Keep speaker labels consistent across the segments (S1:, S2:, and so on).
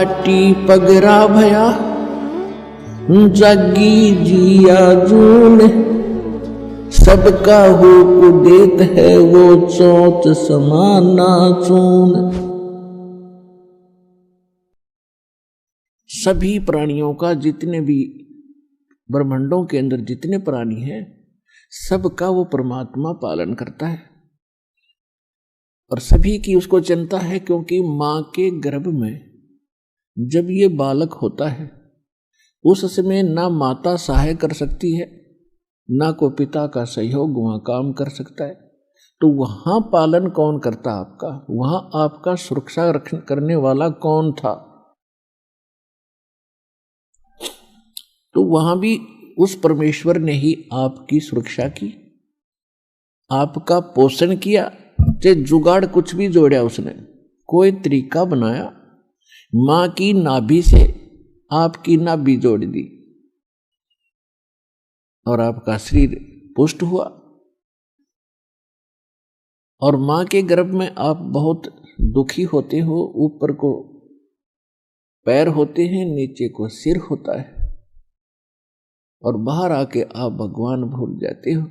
S1: पाटी पगरा भया, जागी जिया जून, सबका हो उदेत है वो चौथ समाना चून। सभी प्राणियों का, जितने भी ब्रह्मांडों के अंदर जितने प्राणी हैं, सबका वो परमात्मा पालन करता है और सभी की उसको चिंता है। क्योंकि मां के गर्भ में जब ये बालक होता है उस समय ना माता सहाय कर सकती है, ना को पिता का सहयोग वहां काम कर सकता है। तो वहां पालन कौन करता आपका? वहां आपका सुरक्षा करने वाला कौन था? तो वहां भी उस परमेश्वर ने ही आपकी सुरक्षा की, आपका पोषण किया। चाहे जुगाड़ कुछ भी जोड़ा उसने, कोई तरीका बनाया, मां की नाभि से आपकी नाभि जोड़ दी और आपका शरीर पुष्ट हुआ। और मां के गर्भ में आप बहुत दुखी होते हो। ऊपर को पैर होते हैं, नीचे को सिर होता है, और बाहर आके आप भगवान भूल जाते हो।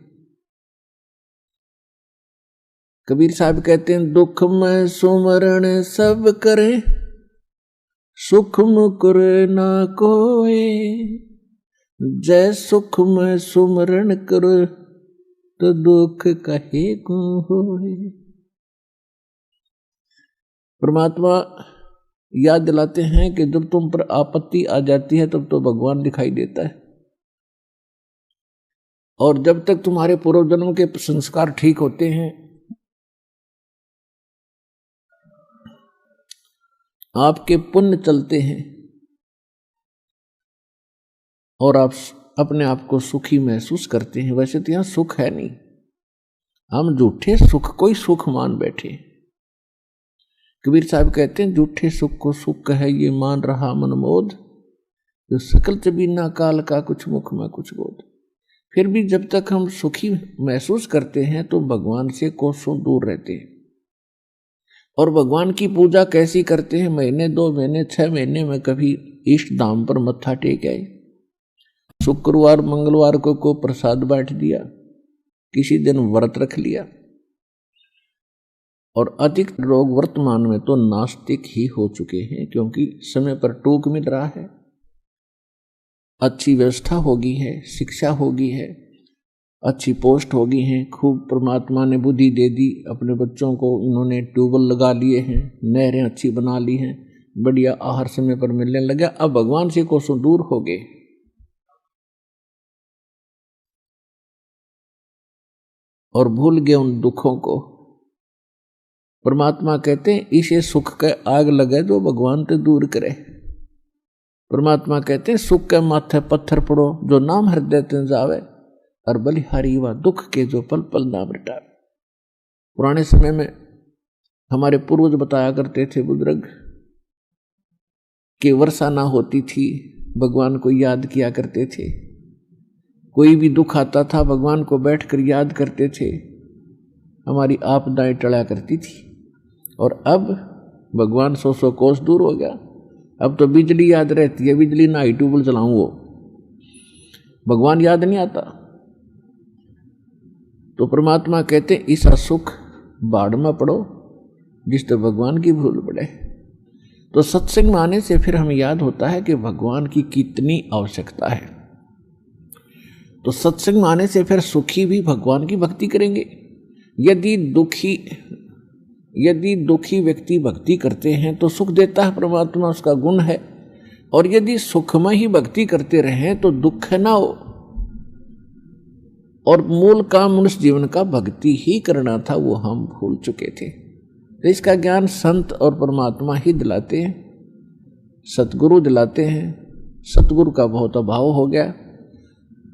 S1: कबीर साहब कहते हैं, दुख में सुमरण सब करे, सुख मुकुरे ना कोई, जय सुख में सुमरण करो तो दुख कहे को होए। परमात्मा याद दिलाते हैं कि जब तुम पर आपत्ति आ जाती है तब तो भगवान दिखाई देता है, और जब तक तुम्हारे पूर्व जन्म के संस्कार ठीक होते हैं, आपके पुण्य चलते हैं और आप अपने आप को सुखी महसूस करते हैं। वैसे तो यहां सुख है नहीं, हम झूठे सुख को ही सुख मान बैठे। कबीर साहब कहते हैं, झूठे सुख को सुख कहे ये मान रहा मन मोद, जो सकल चबीना काल का कुछ मुख में कुछ बोध। फिर भी जब तक हम सुखी महसूस करते हैं तो भगवान से कोसों दूर रहते हैं। और भगवान की पूजा कैसी करते हैं? महीने 2 महीने 6 महीने में कभी इष्ट धाम पर मत्था टेक आए, शुक्रवार मंगलवार को प्रसाद बांट दिया, किसी दिन व्रत रख लिया। और अधिक लोग वर्तमान में तो नास्तिक ही हो चुके हैं, क्योंकि समय पर टूक मिल रहा है, अच्छी व्यवस्था होगी है, शिक्षा होगी है, अच्छी पोस्ट होगी है, खूब परमात्मा ने बुद्धि दे दी, अपने बच्चों को इन्होंने ट्यूबवेल लगा लिए हैं, नहरें अच्छी बना ली हैं, बढ़िया आहार समय पर मिलने लगा। अब भगवान से कोसों दूर हो गए और भूल गए उन दुखों को। परमात्मा कहते हैं, इसे सुख के आग लगे जो भगवान ते दूर करे। परमात्मा कहते हैं, सुख के माथे पत्थर पड़ो जो नाम हृदय ते जावे, और बलिहारी व दुख के जो पल पल नाम रटावे। पुराने समय में हमारे पूर्वज बताया करते थे बुजुर्ग कि वर्षा ना होती थी, भगवान को याद किया करते थे। कोई भी दुख आता था भगवान को बैठकर याद करते थे, हमारी आपदाएं टला करती थी। और अब भगवान 100 कोस दूर हो गया। अब तो बिजली याद रहती है, बिजली ना ही ट्यूबवेल चलाऊं वो भगवान याद नहीं आता। तो परमात्मा कहते हैं, ऐसा सुख बाढ़ में पड़ो जिससे भगवान की भूल पड़े। तो सत्संग में आने से फिर हमें याद होता है कि भगवान की कितनी आवश्यकता है। तो सत्संग में आने से फिर सुखी भी भगवान की भक्ति करेंगे। यदि दुखी व्यक्ति भक्ति करते हैं तो सुख देता है परमात्मा, उसका गुण है। और यदि सुख में ही भक्ति करते रहें तो दुख ना हो। और मूल काम मनुष्य जीवन का भक्ति ही करना था, वो हम भूल चुके थे। तो इसका ज्ञान संत और परमात्मा ही दिलाते हैं, सतगुरु दिलाते हैं। सतगुरु का बहुत अभाव हो गया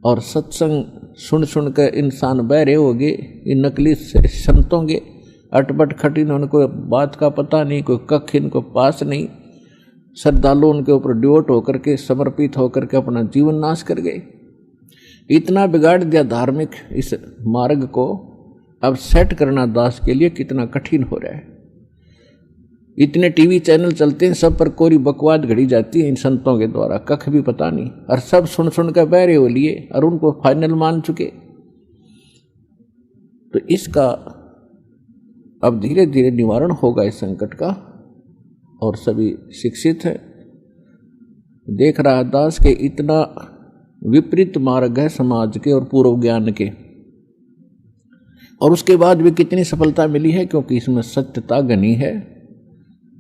S1: और सत्संग सुन सुन कर इंसान बहरे हो गए। इन नकली संतों के अटपट खट, इन्होंने कोई बात का पता नहीं, कोई कख इनको पास नहीं। श्रद्धालु उनके ऊपर डिवोट होकर के, समर्पित होकर के अपना जीवन नाश कर गए। इतना बिगाड़ दिया धार्मिक इस मार्ग को, अब सेट करना दास के लिए कितना कठिन हो रहा है। इतने टीवी चैनल चलते हैं, सब पर कोरी बकवाद घड़ी जाती है इन संतों के द्वारा, कख भी पता नहीं, और सब सुन सुन कर बहरे हो लिए और उनको फाइनल मान चुके। तो इसका अब धीरे धीरे निवारण होगा इस संकट का, और सभी शिक्षित है। देख रहा दास के इतना विपरीत मार्ग है समाज के और पूर्व ज्ञान के, और उसके बाद भी कितनी सफलता मिली है, क्योंकि इसमें सत्यता घनी है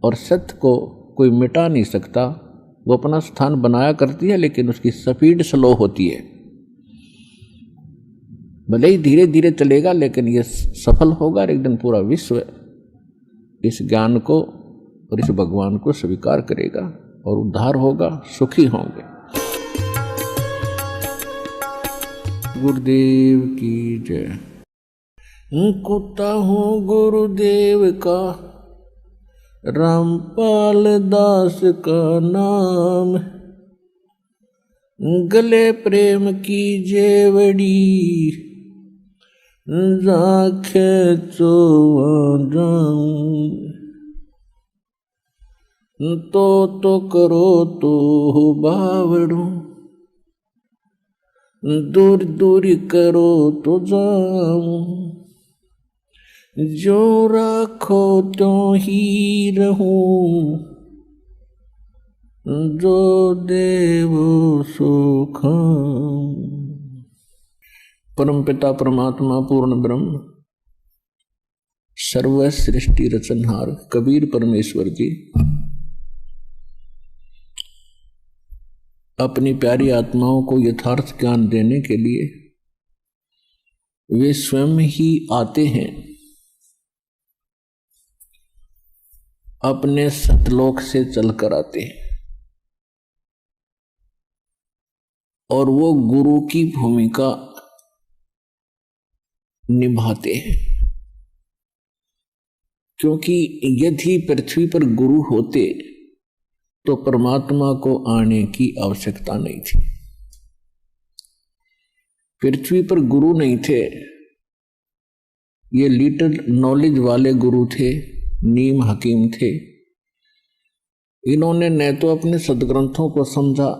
S1: और सत्य को कोई मिटा नहीं सकता। वो अपना स्थान बनाया करती है, लेकिन उसकी स्पीड स्लो होती है। भले ही धीरे धीरे चलेगा, लेकिन ये सफल होगा और एक दिन पूरा विश्व इस ज्ञान को और इस भगवान को स्वीकार करेगा और उद्धार होगा, सुखी होंगे। गुरुदेव की जय। कुत्ता हूँ गुरुदेव का, रामपाल दास का नाम, गले प्रेम की जेवड़ी, राखे तो करो तो बावड़ू, दूर दूर करो तो जाऊं, जो राखो त्यों ही रहूं, जो देवो सुख। परम पिता परमात्मा पूर्ण ब्रह्म सर्व सृष्टि रचनहार कबीर परमेश्वर जी अपनी प्यारी आत्माओं को यथार्थ ज्ञान देने के लिए वे स्वयं ही आते हैं, अपने सतलोक से चलकर आते हैं, और वो गुरु की भूमिका निभाते हैं। क्योंकि यदि पृथ्वी पर गुरु होते तो परमात्मा को आने की आवश्यकता नहीं थी। पृथ्वी पर गुरु नहीं थे, ये लिटिल नॉलेज वाले गुरु थे, नीम हकीम थे। इन्होंने न तो अपने सदग्रंथों को समझा,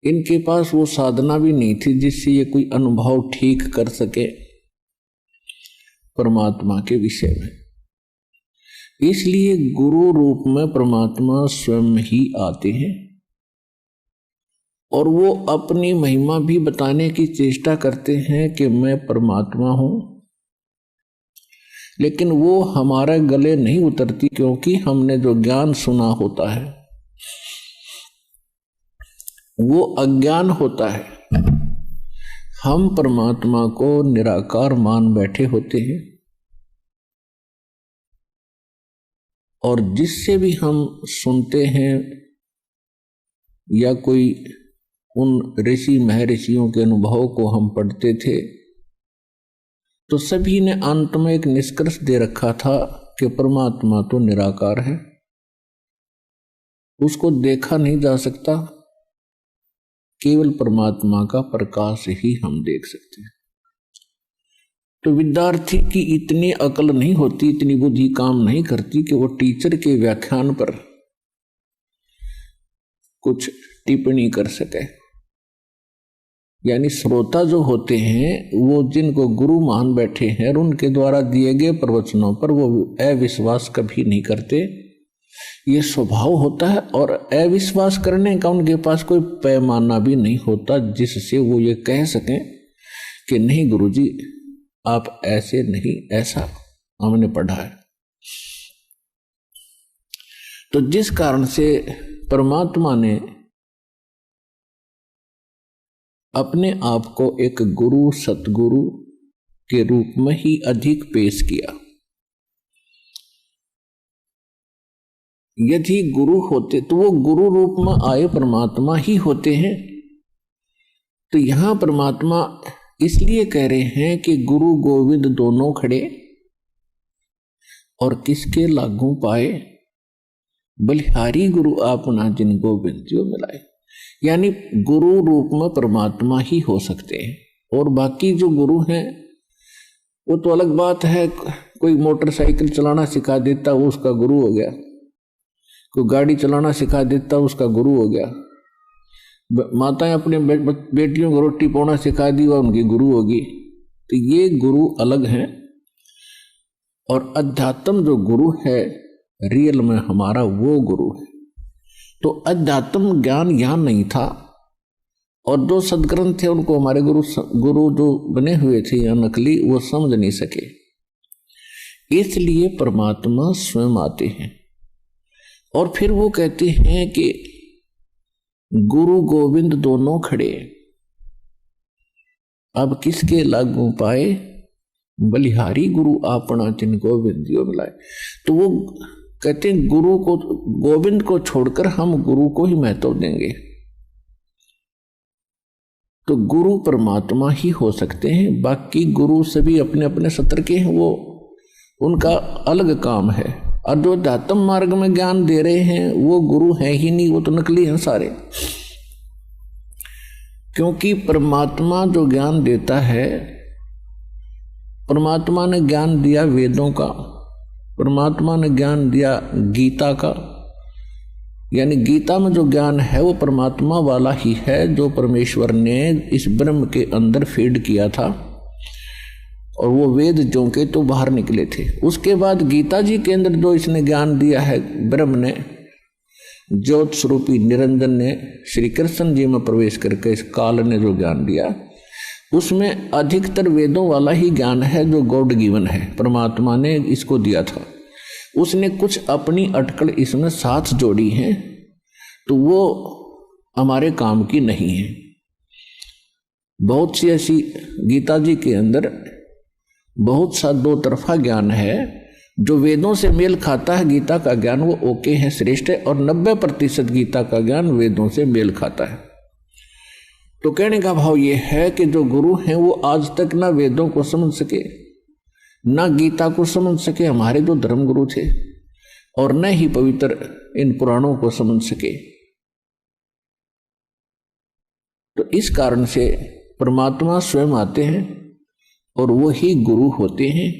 S1: इनके पास वो साधना भी नहीं थी जिससे ये कोई अनुभव ठीक कर सके परमात्मा के विषय में। इसलिए गुरु रूप में परमात्मा स्वयं ही आते हैं, और वो अपनी महिमा भी बताने की चेष्टा करते हैं कि मैं परमात्मा हूं, लेकिन वो हमारे गले नहीं उतरती, क्योंकि हमने जो ज्ञान सुना होता है वो अज्ञान होता है। हम परमात्मा को निराकार मान बैठे होते हैं, और जिससे भी हम सुनते हैं या कोई उन ऋषि महर्षियों के अनुभव को हम पढ़ते थे, तो सभी ने अंत में एक निष्कर्ष दे रखा था कि परमात्मा तो निराकार है, उसको देखा नहीं जा सकता, केवल परमात्मा का प्रकाश ही हम देख सकते हैं। तो विद्यार्थी की इतनी अकल नहीं होती, इतनी बुद्धि काम नहीं करती कि वो टीचर के व्याख्यान पर कुछ टिप्पणी कर सके। यानी श्रोता जो होते हैं वो जिनको गुरु मान बैठे हैं और उनके द्वारा दिए गए प्रवचनों पर वो अविश्वास कभी नहीं करते, ये स्वभाव होता है। और अविश्वास करने का उनके पास कोई पैमाना भी नहीं होता जिससे वो ये कह सकें कि नहीं गुरुजी आप ऐसे नहीं, ऐसा हमने पढ़ा है। तो जिस कारण से परमात्मा ने अपने आप को एक गुरु सतगुरु के रूप में ही अधिक पेश किया। यदि गुरु होते तो वो गुरु रूप में आए परमात्मा ही होते हैं। तो यहां परमात्मा इसलिए कह रहे हैं कि गुरु गोविंद दोनों खड़े, और किसके लागू पाए, बलिहारी गुरु आपना जिन गोविंद जो मिलाए। यानी गुरु रूप में परमात्मा ही हो सकते हैं, और बाकी जो गुरु हैं वो तो अलग बात है, कोई मोटरसाइकिल चलाना सिखा देता वो उसका गुरु हो गया, कोई गाड़ी चलाना सिखा देता उसका गुरु हो गया, माताएं अपने बेटियों को रोटी पकाना सिखा दी वह उनकी गुरु होगी। तो ये गुरु अलग हैं, और अध्यात्म जो गुरु है रियल में हमारा वो गुरु है। तो अध्यात्म ज्ञान यहाँ नहीं था, और जो सदग्रंथ थे उनको हमारे गुरु जो बने हुए थे या नकली वो समझ नहीं सके, इसलिए परमात्मा स्वयं आते हैं और फिर वो कहते हैं कि गुरु गोविंद दोनों खड़े, अब किसके लागू पाए, बलिहारी गुरु आपना जिन गोविंदियों मिलाए। तो वो कहते हैं गुरु को, गोविंद को छोड़कर हम गुरु को ही महत्व देंगे। तो गुरु परमात्मा ही हो सकते हैं, बाकी गुरु सभी अपने अपने सत्र के हैं, वो उनका अलग काम है। और जो अध्यात्म मार्ग में ज्ञान दे रहे हैं वो गुरु हैं ही नहीं, वो तो नकली हैं सारे। क्योंकि परमात्मा जो ज्ञान देता है, परमात्मा ने ज्ञान दिया वेदों का, परमात्मा ने ज्ञान दिया गीता का, यानी गीता में जो ज्ञान है वो परमात्मा वाला ही है, जो परमेश्वर ने इस ब्रह्म के अंदर फीड किया था, और वो वेद जो के तो बाहर निकले थे। उसके बाद गीता जी के अंदर जो इसने ज्ञान दिया है ब्रह्म ने, ज्योत स्वरूपी निरंजन ने श्री कृष्ण जी में प्रवेश करके इस काल ने जो ज्ञान दिया, उसमें अधिकतर वेदों वाला ही ज्ञान है जो गॉड गिवन है, परमात्मा ने इसको दिया था। उसने कुछ अपनी अटकल इसमें साथ जोड़ी है, तो वो हमारे काम की नहीं है। बहुत सी ऐसी गीता जी के अंदर बहुत सा दो तरफा ज्ञान है, जो वेदों से मेल खाता है गीता का ज्ञान वो ओके है, श्रेष्ठ है, और 90% गीता का ज्ञान वेदों से मेल खाता है। तो कहने का भाव ये है कि जो गुरु हैं वो आज तक ना वेदों को समझ सके, ना गीता को समझ सके, हमारे जो धर्म गुरु थे, और न ही पवित्र इन पुराणों को समझ सके। तो इस कारण से परमात्मा स्वयं आते हैं और वो ही गुरु होते हैं,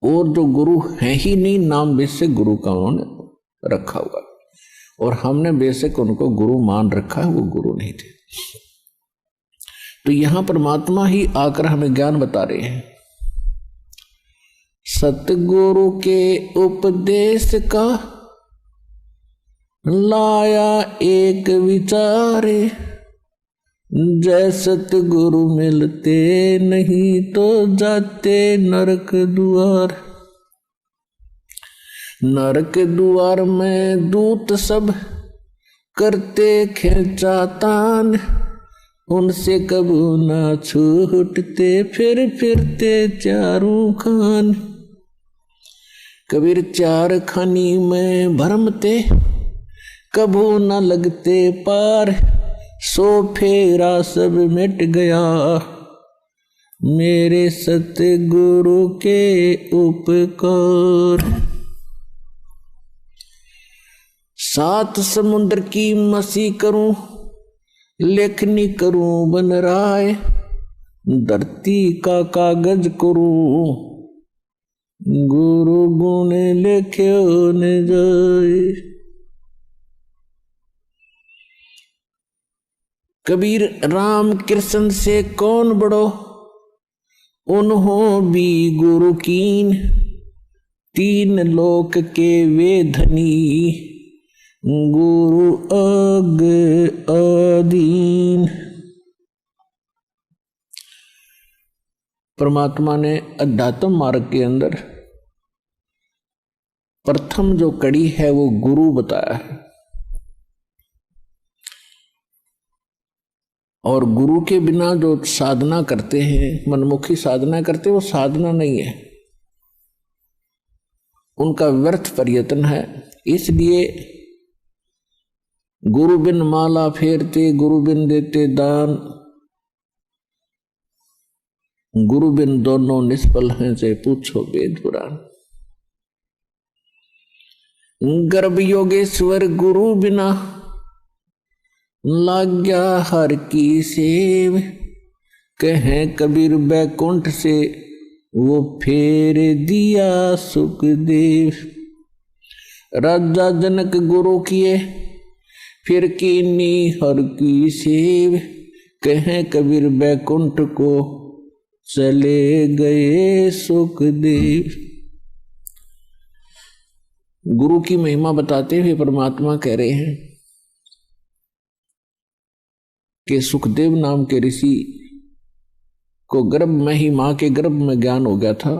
S1: और जो गुरु हैं ही नहीं, नाम बेस से गुरु का उन्होंने रखा हुआ, और हमने बेशक उनको गुरु मान रखा है, वो गुरु नहीं थे। तो यहां परमात्मा ही आकर हमें ज्ञान बता रहे हैं। सतगुरु के उपदेश का लाया एक विचारे, जय सतगुरु मिलते नहीं तो जाते नरक द्वार। नरक द्वार में दूत सब करते खिंचातान, उनसे कबू ना छूटते फिर फिरते चारों खान। कबीर चार खानी में भरमते कबू न लगते पार, सो फेरा सब मिट गया मेरे सतगुरु के उपकार। सात समुद्र की मसी करूं, लेखनी करूं बन राय, धरती का कागज करूं, गुरु गुण लिख्यो न जाए। कबीर राम कृष्ण से कौन बड़ो, उन्हों भी गुरु कीन, तीन लोक के वे धनी, गुरु अग अधीन। परमात्मा ने अध्यात्म मार्ग के अंदर प्रथम जो कड़ी है वो गुरु बताया है, और गुरु के बिना जो साधना करते हैं, मनमुखी साधना करते हैं, वो साधना नहीं है, उनका व्यर्थ प्रयत्न है। इसलिए गुरु बिन माला फेरते, गुरु बिन देते दान, गुरु बिन दोनों निष्फल हैं, से पूछो वेद पुराण। गर्भ योगेश्वर गुरु बिना, लाग्या हर की सेव, कहें कबीर बैकुंठ से वो फेर दिया सुखदेव। राजा जनक गुरु किए फिर कीनी हर की सेव। कहें कबीर बैकुंठ को चले गए सुखदेव। गुरु की महिमा बताते हुए परमात्मा कह रहे हैं कि सुखदेव नाम के ऋषि को गर्भ में ही, मां के गर्भ में ज्ञान हो गया था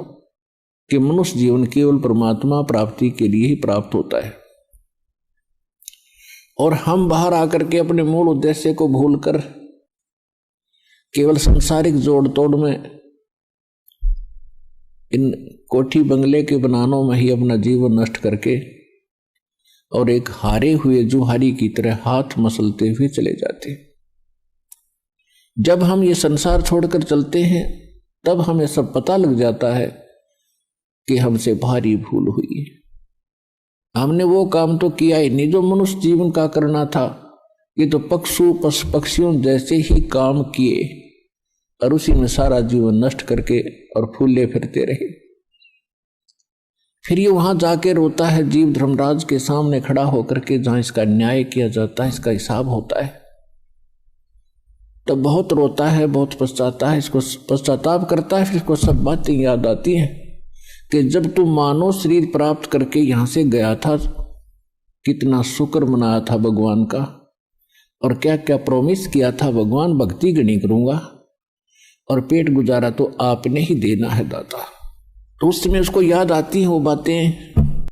S1: कि मनुष्य जीवन केवल परमात्मा प्राप्ति के लिए ही प्राप्त होता है, और हम बाहर आकर के अपने मूल उद्देश्य को भूलकर केवल सांसारिक जोड़ तोड़ में, इन कोठी बंगले के बनानों में ही अपना जीवन नष्ट करके और एक हारे हुए जुहारी की तरह हाथ मसलते हुए चले जाते। जब हम ये संसार छोड़कर चलते हैं तब हमें सब पता लग जाता है कि हमसे भारी भूल हुई। हमने वो काम तो किया ही नहीं जो मनुष्य जीवन का करना था। ये तो पक्षियों जैसे ही काम किए और उसी में सारा जीवन नष्ट करके और फूले फिरते रहे। फिर ये वहां जाके रोता है जीव धर्मराज के सामने खड़ा होकर के, जहां इसका न्याय किया जाता है, इसका हिसाब होता है। तो बहुत रोता है, बहुत पछताता है, इसको पश्चाताप करता है। फिर इसको सब बातें याद आती हैं कि जब तू मानव शरीर प्राप्त करके यहां से गया था, कितना शुक्र मनाया था भगवान का, और क्या क्या प्रॉमिस किया था भगवान, भक्ति गणी करूंगा और पेट गुजारा तो आपने ही देना है दाता। तो उस समय उसको याद आती हैं वो बातें